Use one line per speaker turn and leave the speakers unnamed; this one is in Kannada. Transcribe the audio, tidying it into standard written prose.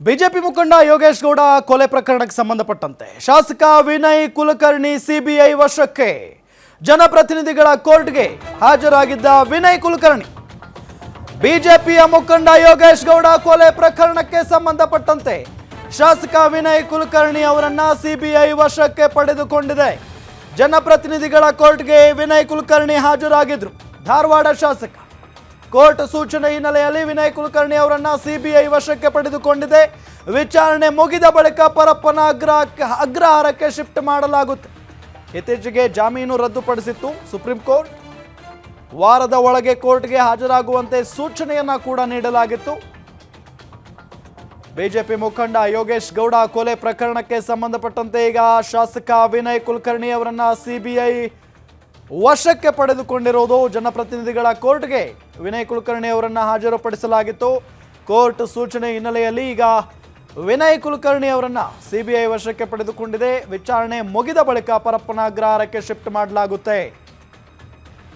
ಬಿಜೆಪಿ ಮುಖಂಡ ಯೋಗೇಶ್ ಗೌಡ ಕೊಲೆ ಪ್ರಕರಣಕ್ಕೆ ಸಂಬಂಧಪಟ್ಟಂತೆ ಶಾಸಕ ವಿನಯ್ ಕುಲಕರ್ಣಿ ಸಿಬಿಐ ವಶಕ್ಕೆ. ಜನಪ್ರತಿನಿಧಿಗಳ ಕೋರ್ಟ್ಗೆ ಹಾಜರಾಗಿದ್ದ ವಿನಯ್ ಕುಲಕರ್ಣಿ ಬಿಜೆಪಿಯ ಮುಖಂಡ ಯೋಗೇಶ್ ಗೌಡ ಕೊಲೆ ಪ್ರಕರಣಕ್ಕೆ ಸಂಬಂಧಪಟ್ಟಂತೆ ಶಾಸಕ ವಿನಯ್ ಕುಲಕರ್ಣಿ ಅವರನ್ನ ಸಿಬಿಐ ವಶಕ್ಕೆ ಪಡೆದುಕೊಂಡಿದೆ. ಜನಪ್ರತಿನಿಧಿಗಳ ಕೋರ್ಟ್ಗೆ ವಿನಯ್ ಕುಲಕರ್ಣಿ ಹಾಜರಾಗಿದ್ರು. ಧಾರವಾಡ ಶಾಸಕ ಕೋರ್ಟ್ ಸೂಚನೆ ಹಿನ್ನೆಲೆಯಲ್ಲಿ ವಿನಯ್ ಕುಲಕರ್ಣಿ ಅವರನ್ನ ಸಿಬಿಐ ವಶಕ್ಕೆ ಪಡೆದುಕೊಂಡಿದೆ. ವಿಚಾರಣೆ ಮುಗಿದ ಬಳಿಕ ಪರಪ್ಪನ ಅಗ್ರಹಾರಕ್ಕೆ ಶಿಫ್ಟ್ ಮಾಡಲಾಗುತ್ತೆ. ಇತ್ತೀಚೆಗೆ ಜಾಮೀನು ರದ್ದುಪಡಿಸಿತ್ತು ಸುಪ್ರೀಂ ಕೋರ್ಟ್. ವಾರದ ಒಳಗೆ ಕೋರ್ಟ್ಗೆ ಹಾಜರಾಗುವಂತೆ ಸೂಚನೆಯನ್ನ ಕೂಡ ನೀಡಲಾಗಿತ್ತು. ಬಿಜೆಪಿ ಮುಖಂಡ ಯೋಗೇಶ್ ಗೌಡ ಕೊಲೆ ಪ್ರಕರಣಕ್ಕೆ ಸಂಬಂಧಪಟ್ಟಂತೆ ಈಗ ಶಾಸಕ ವಿನಯ್ ಕುಲಕರ್ಣಿ ಅವರನ್ನ ಸಿಬಿಐ ವಶಕ್ಕೆ ಪಡೆದುಕೊಂಡಿರೋದು. ಜನಪ್ರತಿನಿಧಿಗಳ ಕೋರ್ಟ್ಗೆ ವಿನಯ್ ಕುಲಕರ್ಣಿ ಅವರನ್ನ ಹಾಜರುಪಡಿಸಲಾಗಿತ್ತು. ಕೋರ್ಟ್ ಸೂಚನೆ ಹಿನ್ನೆಲೆಯಲ್ಲಿ ಈಗ ವಿನಯ್ ಕುಲಕರ್ಣಿ ಅವರನ್ನ ಸಿಬಿಐ ವಶಕ್ಕೆ ಪಡೆದುಕೊಂಡಿದೆ. ವಿಚಾರಣೆ ಮುಗಿದ ಬಳಿಕ ಪರಪ್ಪನ ಅಗ್ರಹಾರಕ್ಕೆ ಶಿಫ್ಟ್ ಮಾಡಲಾಗುತ್ತೆ.